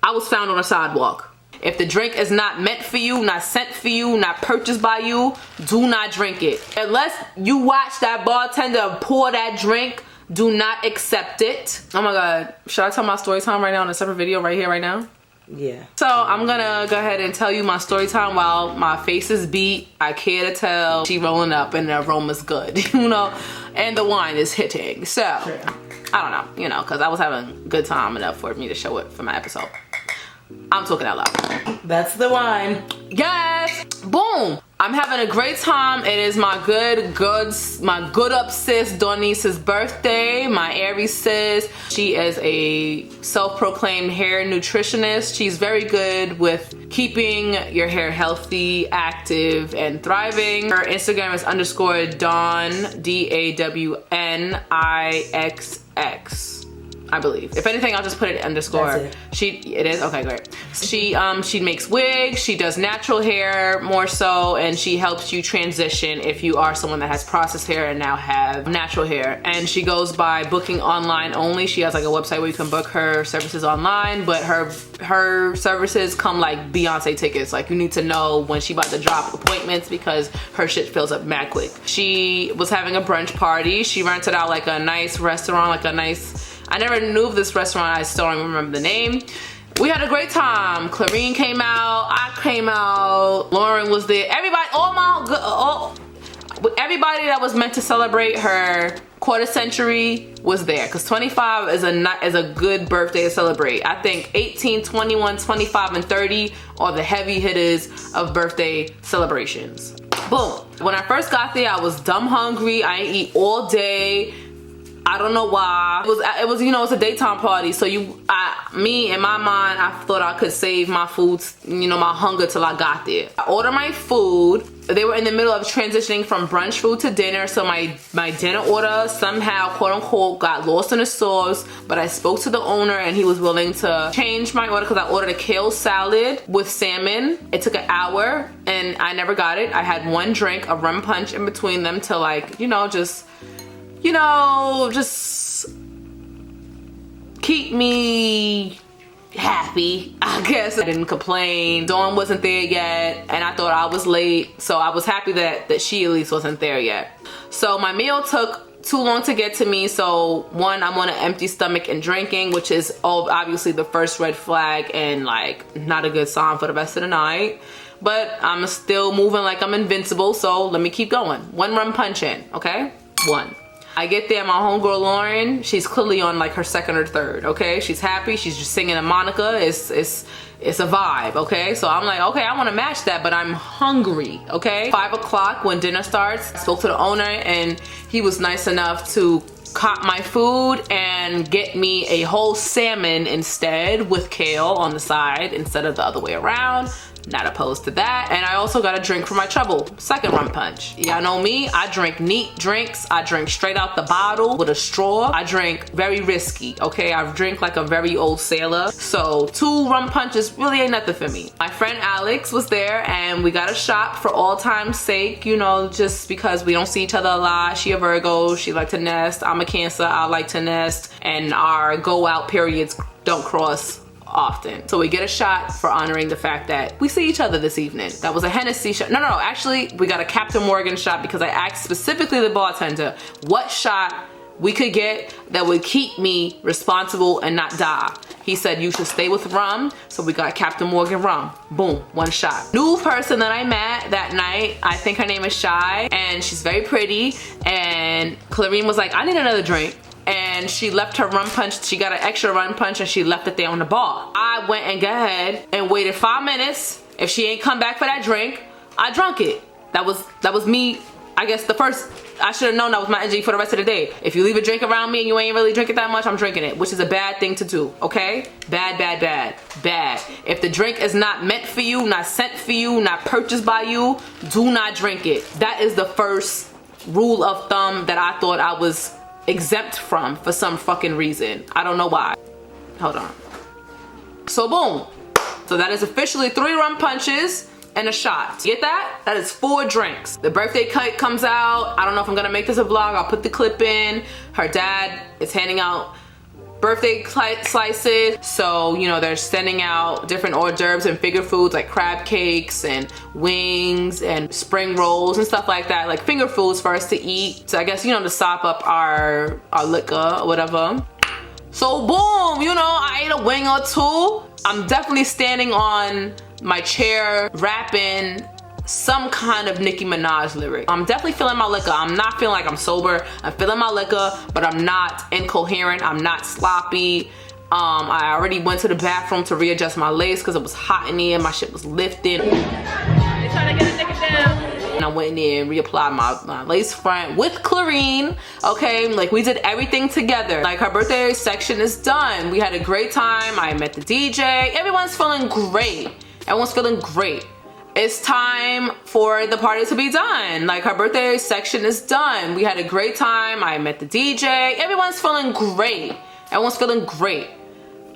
I was found on a sidewalk. If the drink is not meant for you, not sent for you, not purchased by you, do not drink it. Unless you watch that bartender pour that drink, do not accept it. Oh my God, should I tell my story time right now in a separate video right here, right now? Yeah. So I'm gonna go ahead and tell you my story time while my face is beat. I care to tell. She rolling up and the aroma's good, you know, and the wine is hitting. So I don't know, you know, because I was having a good time enough for me to show it for my episode. I'm talking out loud. That's the wine. Yes! Boom! I'm having a great time. It is my good up sis Dornice's birthday. My Aries sis. She is a self-proclaimed hair nutritionist. She's very good with keeping your hair healthy, active, and thriving. Her Instagram is _Dawn, DAWNIXX. I believe. If anything, I'll just put it underscore. That's it. It is? Okay, great. She makes wigs, she does natural hair more so, and she helps you transition if you are someone that has processed hair and now have natural hair. And she goes by booking online only. She has like a website where you can book her services online, but her services come like Beyonce tickets. Like you need to know when she about to drop appointments because her shit fills up mad quick. She was having a brunch party. She rented out like a nice restaurant, like a nice, I never knew of this restaurant. I still don't remember the name. We had a great time. Clarine came out. I came out. Lauren was there. Everybody, everybody that was meant to celebrate her quarter century was there. Because 25 is a good birthday to celebrate. I think 18, 21, 25, and 30 are the heavy hitters of birthday celebrations. Boom. When I first got there, I was dumb hungry. I didn't eat all day. I don't know why. It was, you know, it's a daytime party, so me in my mind, I thought I could save my food, you know, my hunger till I got there. I ordered my food. They were in the middle of transitioning from brunch food to dinner, so my dinner order somehow, quote unquote, got lost in the sauce, but I spoke to the owner and he was willing to change my order because I ordered a kale salad with salmon. It took an hour and I never got it. I had one drink, a rum punch in between them to like, you know, just keep me happy, I guess. I didn't complain. Dawn wasn't there yet, and I thought I was late, so I was happy that she at least wasn't there yet. So my meal took too long to get to me, so one, I'm on an empty stomach and drinking, which is obviously the first red flag and like not a good sign for the rest of the night. But I'm still moving like I'm invincible, so let me keep going. One rum punch in, okay? One. I get there, my homegirl Lauren, she's clearly on like her second or third, okay? She's happy, she's just singing a Monica, it's a vibe, okay? So I'm like, okay, I wanna match that, but I'm hungry, okay? 5 o'clock when dinner starts, I spoke to the owner and he was nice enough to cop my food and get me a whole salmon instead with kale on the side instead of the other way around. Not opposed to that. And I also got a drink for my trouble. Second rum punch. Y'all know me, I drink neat drinks. I drink straight out the bottle with a straw. I drink very risky, okay? I drink like a very old sailor. So 2 rum punches really ain't nothing for me. My friend Alex was there and we got a shot for all time's sake, you know, just because we don't see each other a lot. She a Virgo, she like to nest. I'm a Cancer, I like to nest. And our go out periods don't cross often. So we get a shot for honoring the fact that we see each other this evening. That was a Hennessy shot. No, actually we got a Captain Morgan shot because I asked specifically the bartender what shot we could get that would keep me responsible and not die. He said you should stay with rum, so we got Captain Morgan rum. Boom, 1 shot. New person that I met that night, I think her name is Shy, and she's very pretty, and Clarine was like, I need another drink. And she left her rum punch, she got an extra rum punch and she left it there on the bar. I went and got ahead and waited 5 minutes. If she ain't come back for that drink, I drunk it. That was me, I guess the first, I should have known that was my energy for the rest of the day. If you leave a drink around me and you ain't really drinking that much, I'm drinking it, which is a bad thing to do, okay? Bad, bad, bad, bad. If the drink is not meant for you, not sent for you, not purchased by you, do not drink it. That is the first rule of thumb that I thought I was exempt from for some fucking reason. I don't know why. Hold on. So boom. So that is officially 3 rum punches and a shot. Get that? That is 4 drinks. The birthday cake comes out. I don't know if I'm gonna make this a vlog. I'll put the clip in. Her dad is handing out birthday slices. So, you know, they're sending out different hors d'oeuvres and finger foods like crab cakes and wings and spring rolls and stuff like that, like finger foods for us to eat. So I guess, you know, to sop up our liquor or whatever. So boom, you know, I ate a wing or two. I'm definitely standing on my chair rapping some kind of Nicki Minaj lyric. I'm definitely feeling my liquor. I'm not feeling like I'm sober. I'm feeling my liquor, but I'm not incoherent. I'm not sloppy. I already went to the bathroom to readjust my lace because it was hot in there. My shit was lifting. They trying to get a nigga down. And I went in there and reapplied my lace front with chlorine. Okay, like we did everything together. Like her birthday section is done. We had a great time. I met the DJ. Everyone's feeling great. Everyone's feeling great. It's time for the party to be done. Like her birthday section is done. We had a great time. I met the DJ. Everyone's feeling great. Everyone's feeling great.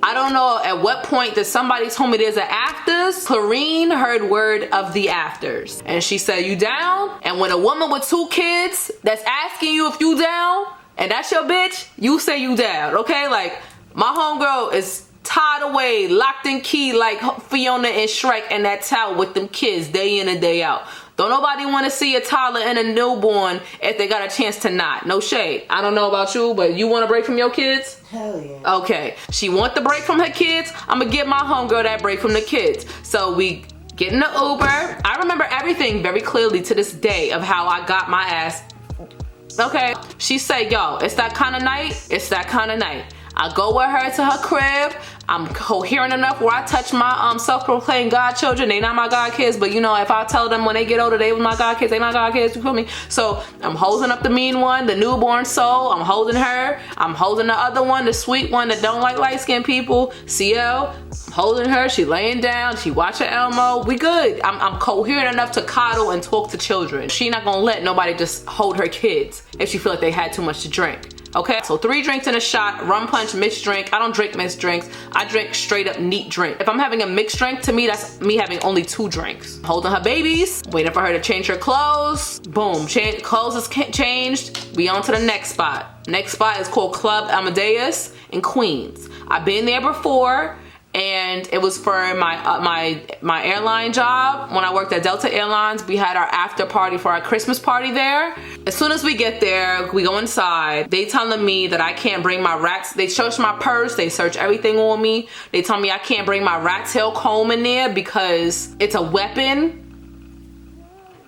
I don't know at what point that somebody told me there's an afters. Clarine heard word of the afters. And she said, you down? And when a woman with 2 kids that's asking you if you down, and that's your bitch, you say you down, okay? Like my homegirl is tied away, locked in key like Fiona and Shrek in that tower with them kids day in and day out. Don't nobody want to see a toddler and a newborn if they got a chance to not. No shade. I don't know about you, but you want a break from your kids? Hell yeah. Okay. She want the break from her kids. I'm going to give my homegirl that break from the kids. So we get in the Uber. I remember everything very clearly to this day of how I got my ass. Okay. She said, yo, it's that kind of night. It's that kind of night. I go with her to her crib. I'm coherent enough where I touch my self-proclaimed godchildren. They not my god kids, but you know, if I tell them when they get older they was my god kids, they my god kids, you feel me? So I'm holding up the mean one, the newborn soul. I'm holding her. I'm holding the other one, the sweet one that don't like light-skinned people, CL. I'm holding her. She laying down. She watching Elmo. We good. I'm coherent enough to coddle and talk to children. She not gonna let nobody just hold her kids if she feel like they had too much to drink. Okay, so 3 drinks and a shot, rum punch, mixed drink. I don't drink mixed drinks. I drink straight up neat drink. If I'm having a mixed drink, to me, that's me having only 2 drinks. Holding her babies, waiting for her to change her clothes. Boom, clothes is changed. We on to the next spot. Next spot is called Club Amadeus in Queens. I've been there before. And it was for my airline job. When I worked at Delta Airlines, we had our after party for our Christmas party there. As soon as we get there, we go inside. They telling me that I can't bring my rats. They search my purse. They search everything on me. They tell me I can't bring my rat tail comb in there because it's a weapon.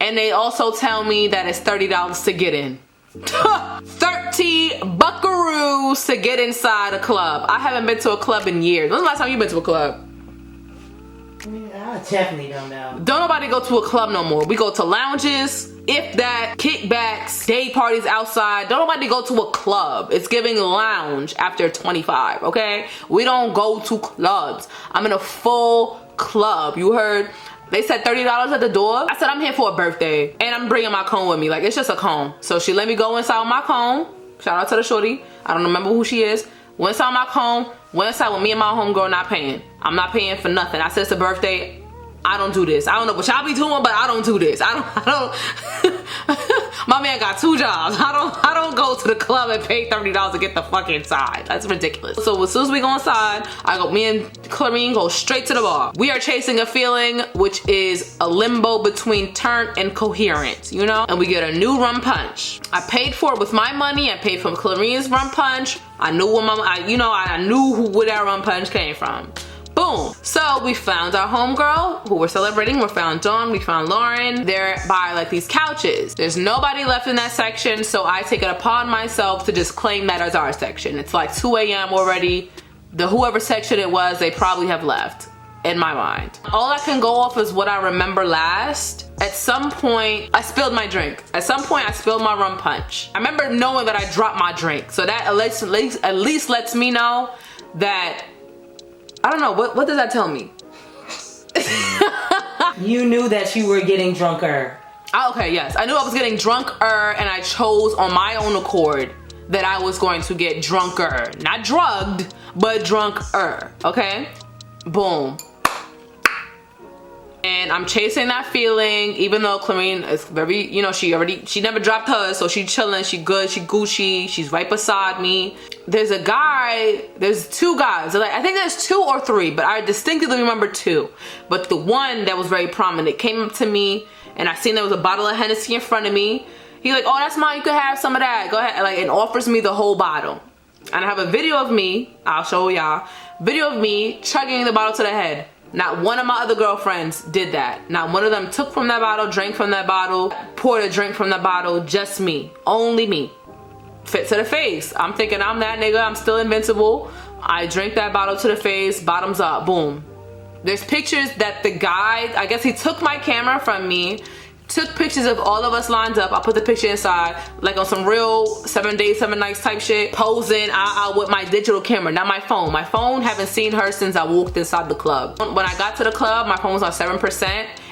And they also tell me that it's $30 to get in. 30 buckaroos to get inside a club. I haven't been to a club in years. When's the last time you been to a club? I definitely don't know. Don't nobody go to a club no more. We go to lounges, if that, kickbacks, day parties outside. Don't nobody go to a club. It's giving lounge after 25, okay? We don't go to clubs. I'm in a full club. You heard? They said $30 at the door. I said, I'm here for a birthday and I'm bringing my comb with me. Like, it's just a comb. So she let me go inside with my comb. Shout out to the shorty. I don't remember who she is. Went inside my comb. Went inside with me and my homegirl not paying. I'm not paying for nothing. I said, it's a birthday. I don't do this. I don't know what y'all be doing, but I don't do this. I don't. My man got 2 jobs. I don't go to the club and pay $30 to get the fuck inside. That's ridiculous. So as soon as we go inside, me and Clarine go straight to the bar. We are chasing a feeling, which is a limbo between turnt and coherent, you know? And we get a new rum punch. I paid for it with my money. I paid for Clarine's rum punch. I knew where I knew where that rum punch came from. Boom. So we found our homegirl who we're celebrating. We found Dawn, we found Lauren. They're by like these couches. There's nobody left in that section, so I take it upon myself to just claim that as our section. It's like 2 a.m. already. Whoever section it was, they probably have left in my mind. All I can go off is what I remember last. At some point, I spilled my drink. At some point, I spilled my rum punch. I remember knowing that I dropped my drink. So that at least lets me know that, I don't know, what does that tell me? You knew that you were getting drunker. Okay, yes. I knew I was getting drunker, and I chose on my own accord that I was going to get drunker. Not drugged, but drunker, okay? Boom. And And I'm chasing that feeling, even though Clarine is very, you know, she never dropped hers, so she chilling, she good, she Gucci, she's right beside me. There's two guys, like, I think there's 2 or 3, but I distinctly remember 2. But the one that was very prominent came up to me, and I seen there was a bottle of Hennessy in front of me. He like, oh, that's mine, you can have some of that, go ahead, like, and offers me the whole bottle. And I have a video of me, I'll show y'all, video of me chugging the bottle to the head. Not one of my other girlfriends did that. Not one of them took from that bottle, drank from that bottle, poured a drink from that bottle. Just me. Only me. Fit to the face. I'm thinking I'm that nigga. I'm still invincible. I drink that bottle to the face. Bottoms up. Boom. There's pictures that the guy, I guess he took my camera from me, took pictures of all of us lined up. I put the picture inside, like on some real 7 days, 7 nights type shit, posing out with my digital camera, not my phone. My phone, haven't seen her since I walked inside the club. When I got to the club, my phone was on 7%,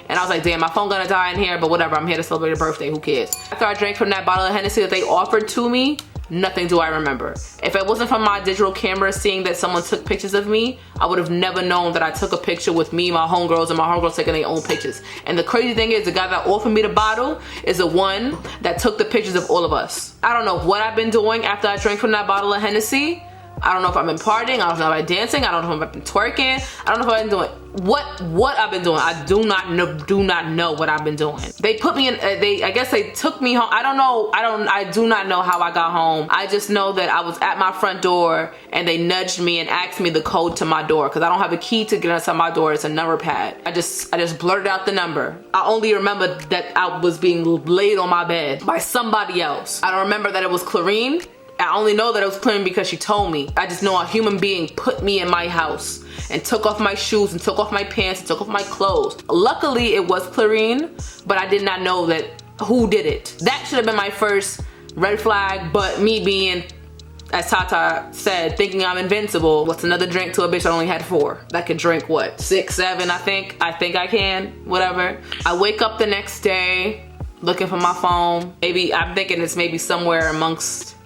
and I was like, damn, my phone gonna die in here, but whatever, I'm here to celebrate a birthday, who cares? After I drank from that bottle of Hennessy that they offered to me, nothing do I remember. If it wasn't from my digital camera seeing that someone took pictures of me, I would have never known that I took a picture with me, my homegirls, and my homegirls taking their own pictures. And the crazy thing is, the guy that offered me the bottle is the one that took the pictures of all of us. I don't know what I've been doing after I drank from that bottle of Hennessy. I don't know if I've been partying, I don't know if I've been dancing, I don't know if I've been twerking, I don't know if I've been doing what I've been doing. I do not know what I've been doing. They put me in, I guess they took me home. I do not know how I got home. I just know that I was at my front door and they nudged me and asked me the code to my door, because I don't have a key to get inside my door. It's a number pad. I just blurted out the number. I only remember that I was being laid on my bed by somebody else. I don't remember that it was Clarine. I only know that it was Clarine because she told me. I just know a human being put me in my house and took off my shoes and took off my pants and took off my clothes. Luckily, it was Clarine, but I did not know that who did it. That should have been my first red flag, but me being, as Tata said, thinking I'm invincible. What's another drink to a bitch that only had 4? That could drink, what, 6, 7, I think I can, whatever. I wake up the next day looking for my phone. Maybe, I'm thinking it's maybe somewhere amongst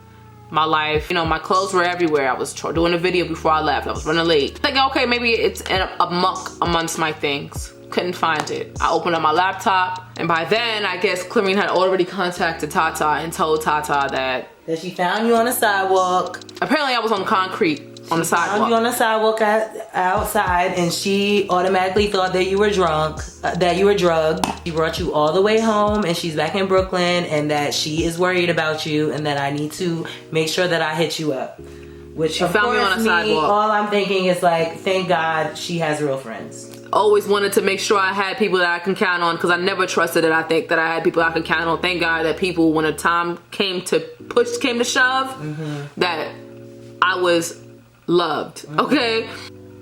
my life. You know, my clothes were everywhere. I was doing a video before I left. I was running late. Thinking, okay, maybe it's in a muck amongst my things. Couldn't find it. I opened up my laptop, and by then, I guess Clarine had already contacted Tata and told Tata that she found you on the sidewalk. Apparently, I was on concrete on the sidewalk. Found you on the sidewalk outside, and she automatically thought that you were drunk, that you were drugged. She brought you all the way home, and she's back in Brooklyn, and that she is worried about you, and that I need to make sure that I hit you up. Which she found me on a sidewalk. All I'm thinking is like, thank God she has real friends. Always wanted to make sure I had people that I can count on, because I never trusted it. I think that I had people I could count on. Thank God that people, when the time came to shove, that I was loved. Okay,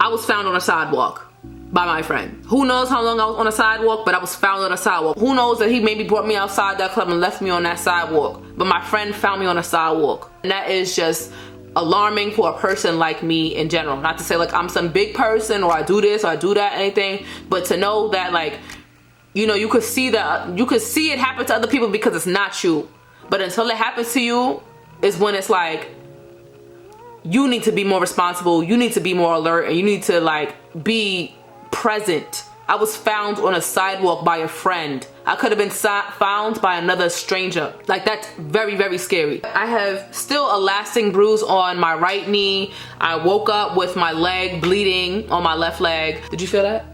I was found on a sidewalk by my friend. Who knows how long I was on a sidewalk, but I was found on a sidewalk. Who knows that he maybe brought me outside that club and left me on that sidewalk, but my friend found me on a sidewalk. And that is just alarming for a person like me in general. Not to say like I'm some big person or I do this or I do that, anything, but to know that, like, you know, you could see it happen to other people because it's not you, but until it happens to you is when it's like, you need to be more responsible, you need to be more alert, and you need to like be present. I was found on a sidewalk by a friend. I could have been found by another stranger. Like, that's very, very scary. I have still a lasting bruise on my right knee. I woke up with my leg bleeding on my left leg. Did you feel that?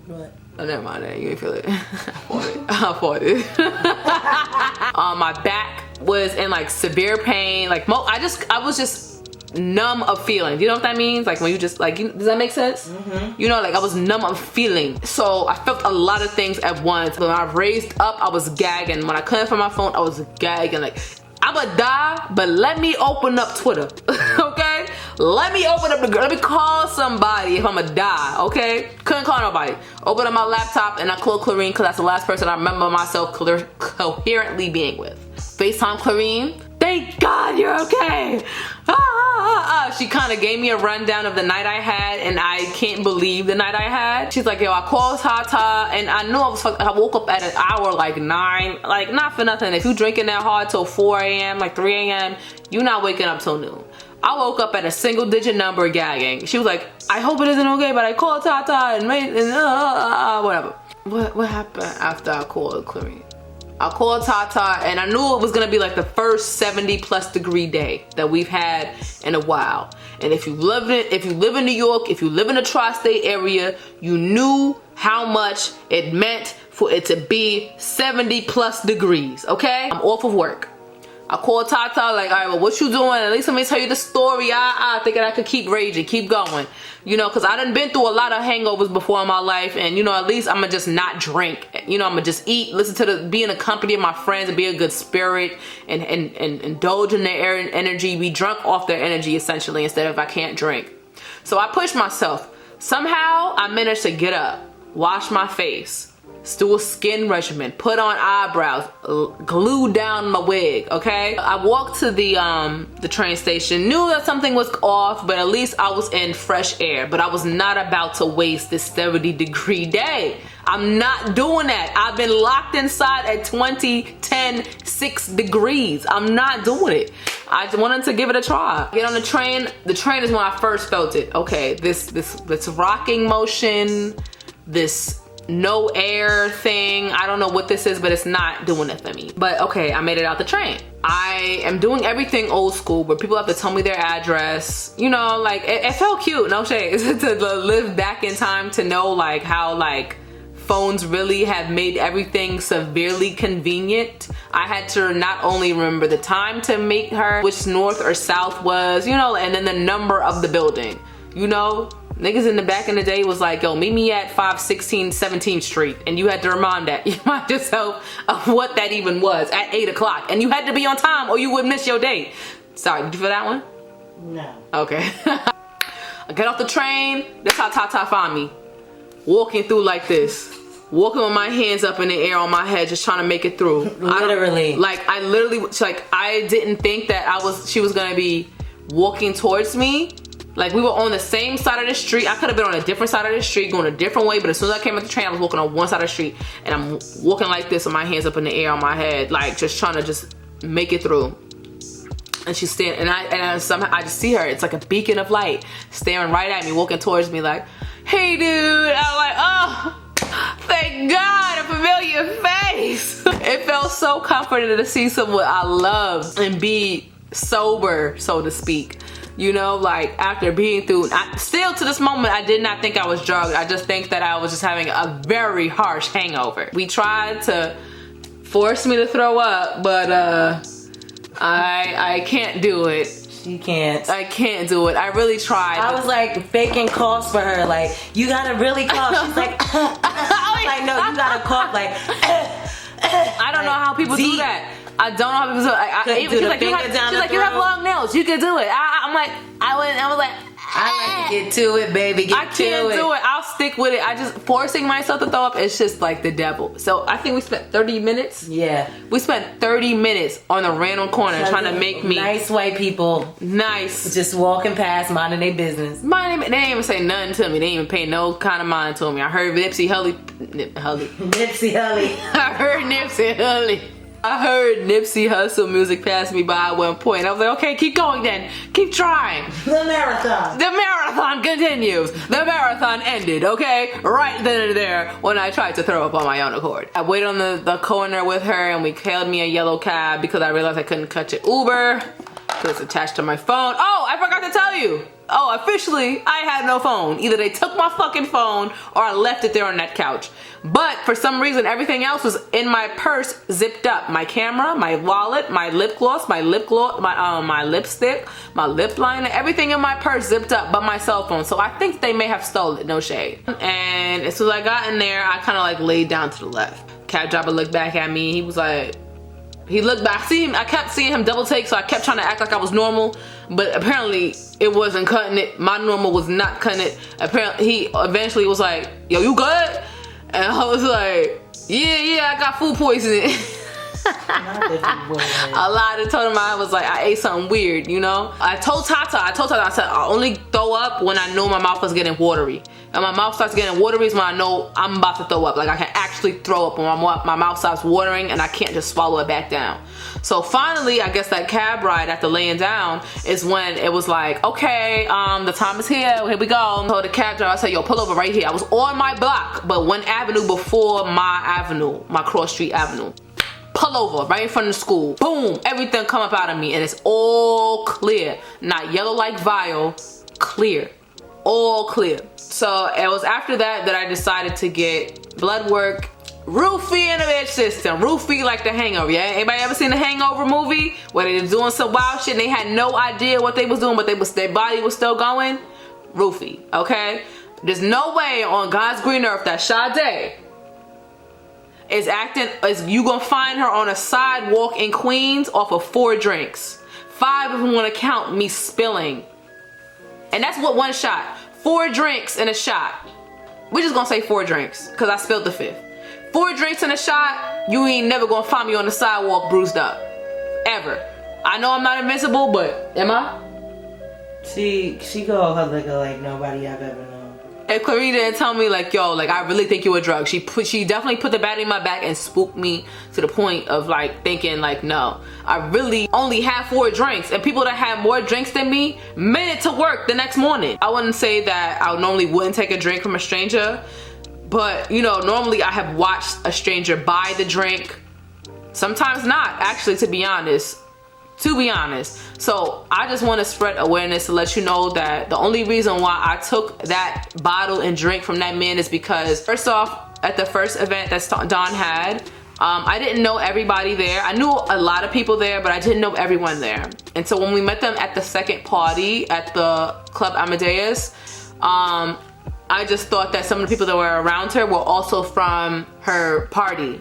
What? Oh, never mind that. You didn't feel it. I fought it. My back was in like severe pain. Like, I was just numb of feeling. You know what that means? Like when you just like, does that make sense? You know, like I was numb of feeling. So I felt a lot of things at once. When I raised up, I was gagging. When I couldn't find my phone, I was gagging. Like, I'ma die, but let me open up Twitter. Okay? Let me open up let me call somebody if I'ma die, okay? Couldn't call nobody. Open up my laptop and I called Clarine because that's the last person I remember myself coherently being with. FaceTime Clarine. Thank God you're okay. She kind of gave me a rundown of the night I had, and I can't believe the night I had. She's like, yo, I called Tata, and I knew I woke up at an hour like 9. Like, not for nothing. If you drinking that hard till 4 a.m., like 3 a.m., you're not waking up till noon. I woke up at a single digit number gagging. She was like, I hope it isn't okay, but I called Tata and whatever. What happened after I called Clary? I called Tata and I knew it was gonna be like the first 70+ degree day that we've had in a while. And if you live in New York, if you live in the tri-state area, you knew how much it meant for it to be 70+ degrees, okay? I'm off of work. I called Tata like, all right, well, what you doing? At least let me tell you the story. Thinking I could keep raging, keep going. You know, because I done been through a lot of hangovers before in my life. And, you know, at least I'm going to just not drink. You know, I'm going to just eat, listen to be in the company of my friends and be a good spirit and indulge in their energy. Be drunk off their energy, essentially, instead of if I can't drink. So I pushed myself. Somehow, I managed to get up, wash my face, do a skin regimen, put on eyebrows, glue down my wig, okay? I walked to the train station, knew that something was off, but at least I was in fresh air. But I was not about to waste this 70-degree day. I'm not doing that. I've been locked inside at 20, 10, 6 degrees. I'm not doing it. I just wanted to give it a try. Get on the train. The train is when I first felt it. Okay, this rocking motion, this no air thing. I don't know what this is, but it's not doing it for me. But okay, I made it out the train. I am doing everything old school, but people have to tell me their address. You know, like it felt cute, no shade, to live back in time to know like how like phones really have made everything severely convenient. I had to not only remember the time to make her, which north or south was, you know, and then the number of the building, you know. Niggas in the back in the day was like, yo, meet me at 516 17th Street. And you had to remind yourself of what that even was at 8 o'clock. And you had to be on time or you would miss your date. Sorry, did you feel that one? No. Okay. I get off the train. That's how Tata found me. Walking through like this. Walking with my hands up in the air on my head, just trying to make it through. Literally. I didn't think that she was gonna be walking towards me. Like we were on the same side of the street. I could have been on a different side of the street going a different way, but as soon as I came at the train, I was walking on one side of the street and I'm walking like this with my hands up in the air on my head, like just trying to just make it through. And she's standing, and somehow I just see her. It's like a beacon of light staring right at me, walking towards me like, hey dude. I'm like, oh, thank God, a familiar face. It felt so comforting to see someone I love and be sober, so to speak. You know, like after being through, still to this moment, I did not think I was drugged. I just think that I was just having a very harsh hangover. We tried to force me to throw up, but I can't do it. You can't. I can't do it. I really tried. I was like faking coughs for her. Like, you gotta really cough. She's like, like, no, you gotta cough. Like, I don't know how people do that. I don't know how people do it. She's like, you have long nails. You can do it. I was like, I like to get to it, baby. I can't do it. I'll stick with it. I just forcing myself to throw up. It's just like the devil. So I think we spent 30 minutes. Yeah. We spent 30 minutes on a random corner trying to make me. Nice white people. Nice. Just walking past, minding their business. They didn't even say nothing to me. They didn't even pay no kind of mind to me. I heard Nipsey Hussle. I heard Nipsey Hussle. I heard Nipsey Hussle music pass me by at one point. I was like, okay, keep going then. Keep trying. The marathon. The marathon continues. The marathon ended, okay? Right then and there when I tried to throw up on my own accord. I waited on the corner with her and we hailed me a yellow cab because I realized I couldn't catch an Uber because it's attached to my phone. Oh, I forgot to tell you. Oh, officially, I had no phone. Either they took my fucking phone or I left it there on that couch. But for some reason, everything else was in my purse, zipped up. My camera, my wallet, my lip gloss, my lipstick, my lip liner, everything in my purse zipped up but my cell phone. So I think they may have stolen it, no shade. And as soon as I got in there, I kind of like laid down to the left. Cab driver looked back at me. He was like, he looked back. I kept seeing him double take, so I kept trying to act like I was normal, but apparently it wasn't cutting it. My normal was not cutting it. Apparently he eventually was like, yo, you good? And I was like, yeah, I got food poisoning. I lied and told him I was like, I ate something weird, you know? I told Tata, I said, I only throw up when I know my mouth is getting watery. And my mouth starts getting watery is when I know I'm about to throw up. Like I can actually throw up when my mouth stops watering and I can't just swallow it back down. So finally, I guess that cab ride after laying down is when it was like, okay, the time is here we go. So the cab driver, I said, yo, pull over right here. I was on my block, but one avenue before my avenue, my cross street avenue. Pull over right in front of the school. Boom, everything come up out of me and it's all clear. Not yellow like vial, clear, all clear. So it was after that I decided to get blood work. Roofie in the bitch system. Roofie like The Hangover, yeah? Anybody ever seen the Hangover movie? Where they was doing some wild shit and they had no idea what they was doing, but their body was still going? Roofie, okay? There's no way on God's green earth that Sade is you gonna find her on a sidewalk in Queens off of 4 drinks. 5 if you wanna count me spilling. And that's what one shot. 4 drinks and a shot. We're just gonna say 4 drinks, cause I spilled the 5th. 4 drinks and a shot, you ain't never gonna find me on the sidewalk bruised up. Ever. I know I'm not invincible, but am I? She go like nobody I've ever known. And Clarita didn't tell me like, yo, like I really think you a drug. She definitely put the battery in my back and spooked me to the point of like thinking like, no, I really only had 4 drinks, and people that had more drinks than me made it to work the next morning. I wouldn't say that I normally wouldn't take a drink from a stranger, but you know, normally I have watched a stranger buy the drink. Sometimes not, actually, to be honest. So I just want to spread awareness to let you know that the only reason why I took that bottle and drink from that man is because, first off, at the first event that Don had, I didn't know everybody there. I knew a lot of people there, but I didn't know everyone there. And so when we met them at the second party at the Club Amadeus, I just thought that some of the people that were around her were also from her party.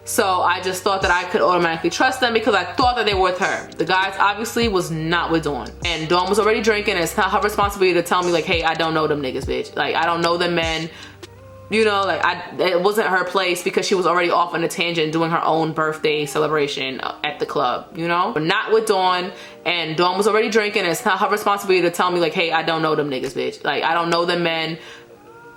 So I just thought that I could automatically trust them because I thought that they were with her. The guys obviously was not with Dawn. And Dawn was already drinking, and it's not her responsibility to tell me like, hey, I don't know them niggas, bitch. Like, I don't know them men. You know, like, it wasn't her place because she was already off on a tangent doing her own birthday celebration at the club, you know? But not with Dawn, and Dawn was already drinking, and it's not her responsibility to tell me like, hey, I don't know them niggas, bitch. Like, I don't know them men.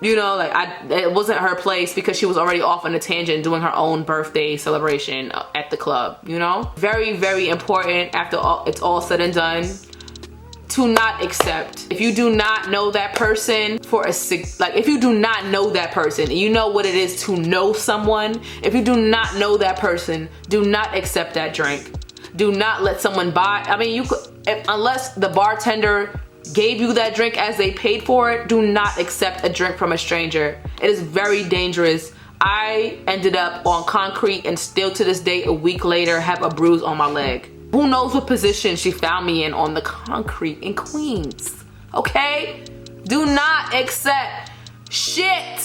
You know, like, it wasn't her place because she was already off on a tangent doing her own birthday celebration at the club, you know? Very, very important after it's all said and done to not accept. If you do not know that person if you do not know that person and you know what it is to know someone, if you do not know that person, do not accept that drink. Do not let someone buy. I mean, unless the bartender gave you that drink as they paid for it, do not accept a drink from a stranger. It is very dangerous. I ended up on concrete and still to this day, a week later, have a bruise on my leg. Who knows what position she found me in on the concrete in Queens, okay? Do not accept shit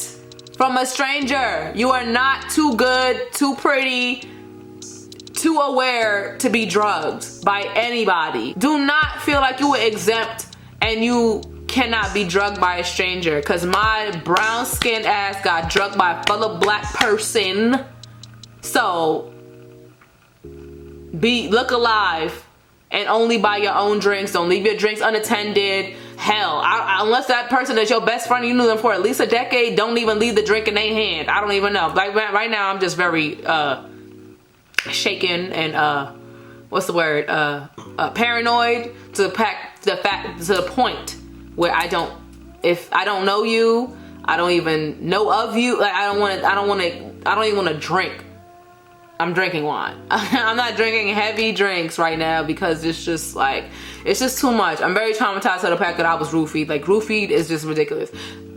from a stranger. You are not too good, too pretty, too aware to be drugged by anybody. Do not feel like you were exempt and you cannot be drugged by a stranger, because my brown skinned ass got drugged by a fellow black person. So look alive and only buy your own drinks. Don't leave your drinks unattended. Hell, unless that person is your best friend, you knew them for at least a decade, don't even leave the drink in their hand. I don't even know. Like right now I'm just very shaken and what's the word, paranoid to the point where if I don't know you, I don't even know of you, like I don't even want to drink. I'm drinking wine. I'm not drinking heavy drinks right now because it's just too much. I'm very traumatized to the fact that I was roofied. Like, roofied is just ridiculous.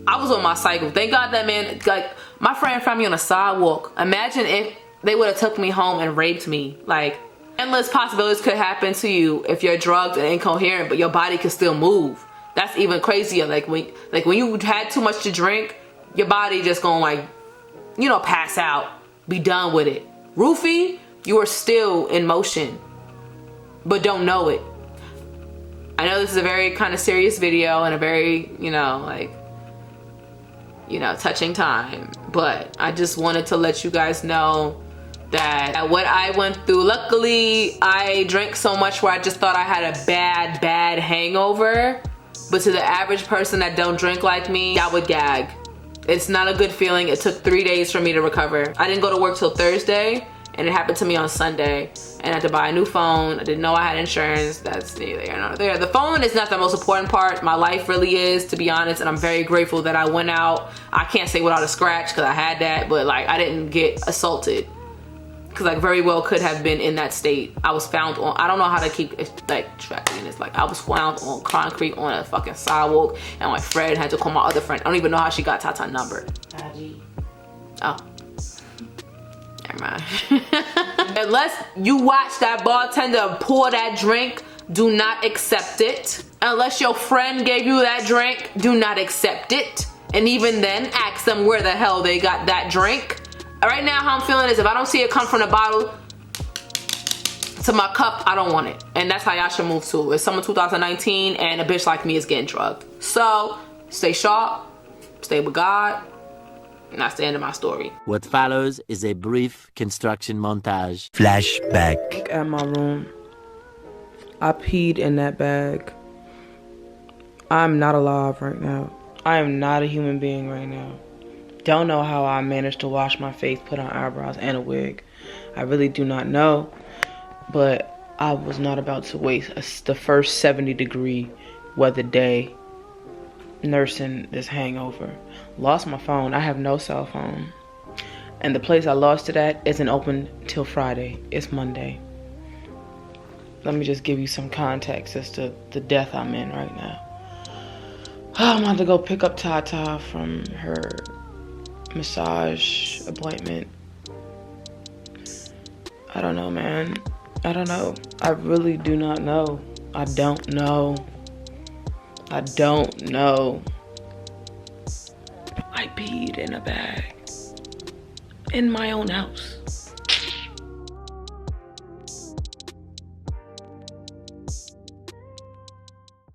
I was on my cycle. Thank God that man, like, my friend found me on a sidewalk. Imagine if they would have took me home and raped me. Like, endless possibilities could happen to you if you're drugged and incoherent, but your body can still move. That's even crazier. Like when you had too much to drink, your body just gonna, like, you know, pass out, be done with it. Roofie, you are still in motion, but don't know it. I know this is a very kind of serious video and a very, touching time, but I just wanted to let you guys know that what I went through, luckily I drank so much where I just thought I had a bad hangover. But to the average person that don't drink like me, I would gag. It's not a good feeling. It took 3 days for me to recover. I didn't go to work till Thursday, and it happened to me on Sunday. And I had to buy a new phone. I didn't know I had insurance. That's neither here nor there. The phone is not the most important part. My life really is, to be honest, and I'm very grateful that I went out. I can't say without a scratch because I had that, but like I didn't get assaulted. Because like very well could have been in that state. I was found on, I don't know how to keep like tracking this. Like I was found on concrete on a fucking sidewalk, and my friend had to call my other friend. I don't even know how she got Tata's number. Oh. Never mind. Unless you watch that bartender pour that drink, do not accept it. Unless your friend gave you that drink, do not accept it. And even then, ask them where the hell they got that drink. Right now, how I'm feeling is if I don't see it come from the bottle to my cup, I don't want it. And that's how y'all should move too. It's summer 2019 and a bitch like me is getting drugged. So, stay sharp, stay with God, and that's the end of my story. What follows is a brief construction montage. Flashback. Look at my room. I peed in that bag. I'm not alive right now. I am not a human being right now. Don't know how I managed to wash my face, put on eyebrows and a wig. I really do not know. But I was not about to waste the first 70-degree weather day nursing this hangover. Lost my phone. I have no cell phone. And the place I lost it at isn't open till Friday. It's Monday. Let me just give you some context as to the death I'm in right now. I'm about to go pick up Tata from her massage appointment. I don't know, man. I don't know. I really do not know. I don't know. I don't know. I peed in a bag in my own house.